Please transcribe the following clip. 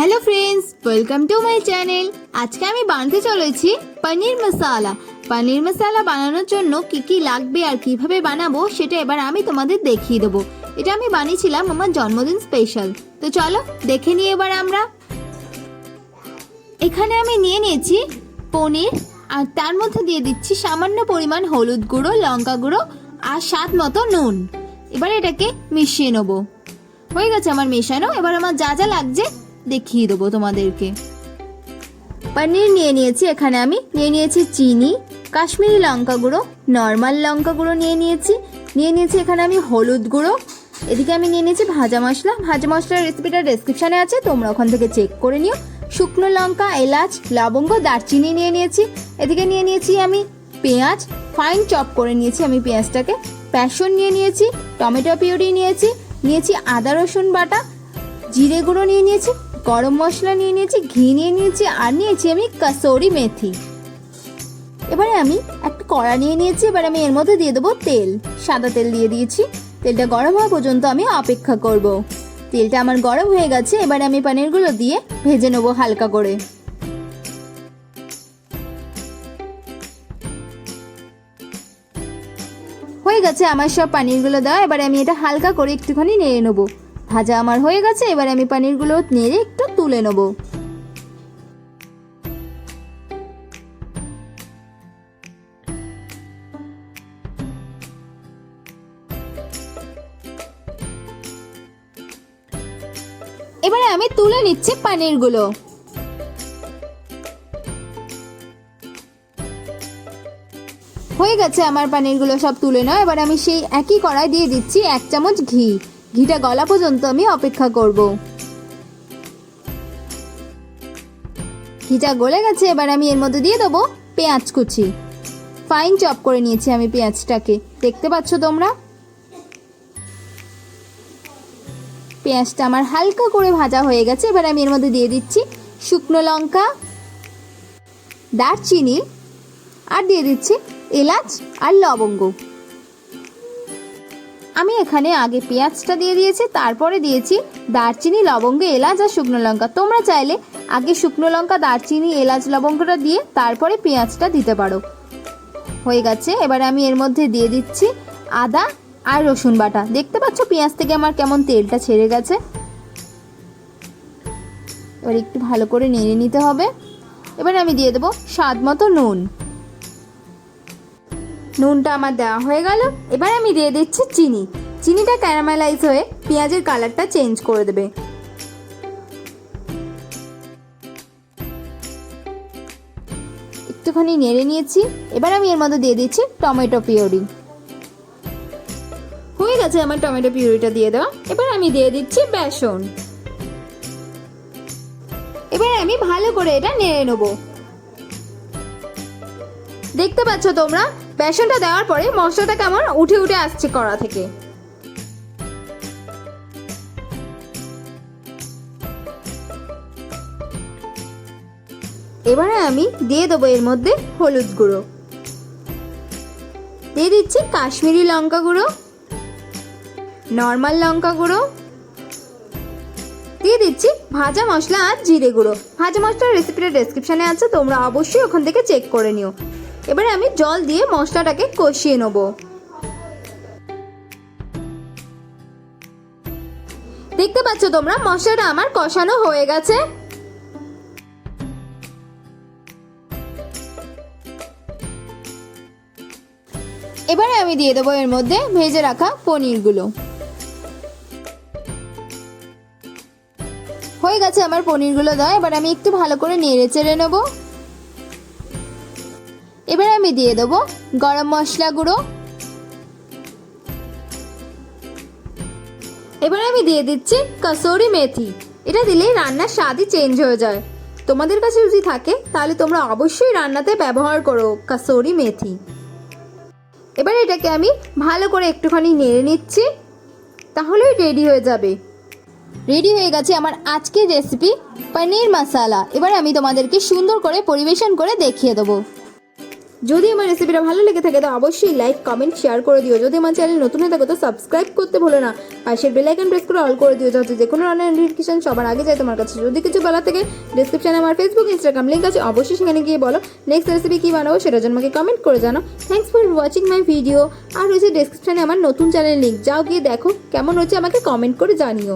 Hello friends, welcome to my channel. আজকে আমি বানাতে চলেছি পনির মশলা। পনির মশলা বানানোর জন্য কি কি লাগবে আর কিভাবে বানাবো সেটা এবার আমি তোমাদের দেখিয়ে দেবো। এটা আমি বানিয়েছিলাম আমার জন্মদিন স্পেশাল। তো চলো দেখে নিই এবার আমরা। এখানে আমি নিয়ে নিয়েছি পনির আর তার মধ্যে দিয়ে দিচ্ছি সামান্য পরিমাণ হলুদ গুঁড়ো, লঙ্কা গুঁড়ো আর স্বাদ মতো নুন। এবার এটাকে মিশিয়ে নেবো। হয়ে গেছে আমার মেশানো। এবার আমার যা যা লাগছে দেখিয়ে দেবো তোমাদেরকে। পনির নিয়ে নিয়েছি, এখানে আমি নিয়ে নিয়েছি চিনি, কাশ্মীরি লঙ্কা গুঁড়ো, নর্মাল লঙ্কা গুঁড়ো নিয়ে নিয়েছি এখানে আমি হলুদ গুঁড়ো। এদিকে আমি নিয়ে নিয়েছি ভাজা মশলা। ভাজা মশলার রেসিপিটা ডেসক্রিপশানে আছে, তোমরা ওখান থেকে চেক করে নিও। শুকনো লঙ্কা, এলাচ, লবঙ্গ, দারচিনি নিয়ে নিয়েছি। এদিকে নিয়ে নিয়েছি আমি পেঁয়াজ, ফাইন চপ করে নিয়েছি আমি পেঁয়াজটাকে। বেসন নিয়ে নিয়েছি, টমেটো পিউরি নিয়েছি আদা রসুন বাটা, জিরে গুঁড়ো নিয়ে নিয়েছি, গরম মশলা নিয়ে নিয়েছি, ঘি নিয়ে নিয়েছি আর নিয়েছি আমি কসুরি মেথি। এবারে আমি একটা কড়া নিয়ে নিয়েছি। এবার আমি এর মধ্যে দিয়ে দেবো তেল। সাদা তেল দিয়ে দিয়েছি। তেলটা গরম হওয়া পর্যন্ত আমি অপেক্ষা করব। তেলটা আমার গরম হয়ে গেছে। এবার আমি পনিরগুলো দিয়ে ভেজে নেবো হালকা করে। হয়ে গেছে আমার সব পনিরগুলো দেওয়া। এবার আমি এটা হালকা করে একটুখানি নেড়ে নেবো। ভাজা আমার হয়ে গেছে। এবার আমি পনিরগুলো নেড়ে একটু তুলে নেবো। এবারে আমি তুলে নিচ্ছি পনিরগুলো। হয়ে গেছে আমার পনিরগুলো সব তুলে নাও। এবার আমি সেই একই কড়াই দিয়ে দিচ্ছি 1 চামচ ঘি। ঘিটা গলা পর্যন্ত আমি অপেক্ষা করব। ঘিটা গলে গেছে। এবার আমি এর মধ্যে দিয়ে দেবো পেঁয়াজ কুচি। ফাইন চপ করে নিয়েছি আমি পেঁয়াজটাকে, দেখতে পাচ্ছ তোমরা। পেঁয়াজটা আমার হালকা করে ভাজা হয়ে গেছে। এবার আমি এর মধ্যে দিয়ে দিচ্ছি শুকনো লঙ্কা, দারচিনি আর দিয়ে দিচ্ছি এলাচ আর লবঙ্গ। আমি এখানে আগে পেঁয়াজটা দিয়ে দিয়েছি, তারপরে দিয়েছি দারচিনি, লবঙ্গ, এলাচ আর শুকনো লঙ্কা। তোমরা চাইলে আগে শুকনো লঙ্কা, দারচিনি, এলাচ, লবঙ্গটা দিয়ে তারপরে পেঁয়াজটা দিতে পারো। হয়ে গেছে। এবার আমি এর মধ্যে দিয়ে দিচ্ছি আদা আর রসুন বাটা। দেখতে পাচ্ছ পেঁয়াজ থেকে আমার কেমন তেলটা ছেড়ে গেছে। এবার একটু ভালো করে নেড়ে নিতে হবে। এবার আমি দিয়ে দেবো স্বাদ মতো নুন। নুনটা আমার দেওয়া হয়ে গেল। এবার আমি দিয়ে দিচ্ছি চিনি। চিনিটা ক্যারামেলাইজ হয়ে পেঁয়াজের কালারটা চেঞ্জ করে দেবে। একটুখানি নেড়ে নিয়েছি। এবার আমি এর মধ্যে দিয়ে দিচ্ছি টমেটো পিউরি। হয়ে গেছে আমার টমেটো পিউরিটা দিয়ে দেওয়া। এবার আমি দিয়ে দিচ্ছি বেসন। এবার আমি ভালো করে এটা নেড়ে নেবো। দেখতে পাচ্ছ তোমরা বেসনটা দেওয়ার পরে মশলাটা কেমন উঠে উঠে আসছে কড়া থেকে। এবারে আমি দিয়ে দেবো এর মধ্যে হলুদ গুঁড়ো, দিয়ে দিচ্ছি কাশ্মীরি লঙ্কা গুঁড়ো, নর্মাল লঙ্কা গুঁড়ো, দিয়ে দিচ্ছি ভাজা মশলা আর জিরে গুঁড়ো। ভাজা মশলার রেসিপিটা ডেসক্রিপশানে আছে, তোমরা অবশ্যই ওখান থেকে চেক করে নিও। এবারে আমি জল দিয়ে মশলাটাকে কষিয়ে নেব। দেখতে পাচ্ছ তোমরা মশলাটা আমার কষানো হয়ে গেছে। এবারে আমি দিয়ে দেবো এর মধ্যে ভেজে রাখা পনিরগুলো। হয়ে গেছে আমার পনিরগুলো দেওয়া। এবার আমি একটু ভালো করে নেড়ে চেড়ে নেব। এবার আমি দিয়ে দেবো গরম মশলা গুঁড়ো। এবার আমি দিয়ে দিচ্ছি কসুরি মেথি। এটা দিলেই রান্নার স্বাদই চেঞ্জ হয়ে যায়। তোমাদের কাছে যদি থাকে তাহলে তোমরা অবশ্যই রান্নাতে ব্যবহার করো কসুরি মেথি। এবার এটাকে আমি ভালো করে একটুখানি নেড়ে নিচ্ছি, তাহলেই রেডি হয়ে যাবে। রেডি হয়ে গেছে আমার আজকের রেসিপি পনির মশলা। এবার আমি তোমাদেরকে সুন্দর করে পরিবেশন করে দেখিয়ে দেবো। যদি আমার রেসিপিটা ভালো লেগে থাকে তো অবশ্যই লাইক কমেন্ট শেয়ার করে দিও। যদি আমার চ্যানেল নতুন হয়ে থাকে তো সাবস্ক্রাইব করতে ভুলো না, পাশের বেল আইকন প্রেস করে অল করে দিও, যাতে যে কোনো রান্নার নোটিফিকেশন সবার আগে যায় তোমার কাছে। যদি কিছু বলার থেকে ডেসক্রিপশনে আমার ফেসবুক ইনস্টাগ্রাম লিঙ্ক আছে, অবশ্যই সেখানে গিয়ে বলো নেক্সট রেসিপি কী বানাবো সেটার জন্য আমাকে কমেন্ট করে জানো। Thanks for watching my video. আর রয়েছে ডেসক্রিপশনে আমার নতুন চ্যানেল লিঙ্ক, যাও গিয়ে দেখো কেমন হচ্ছে, আমাকে কমেন্ট করে জানিও।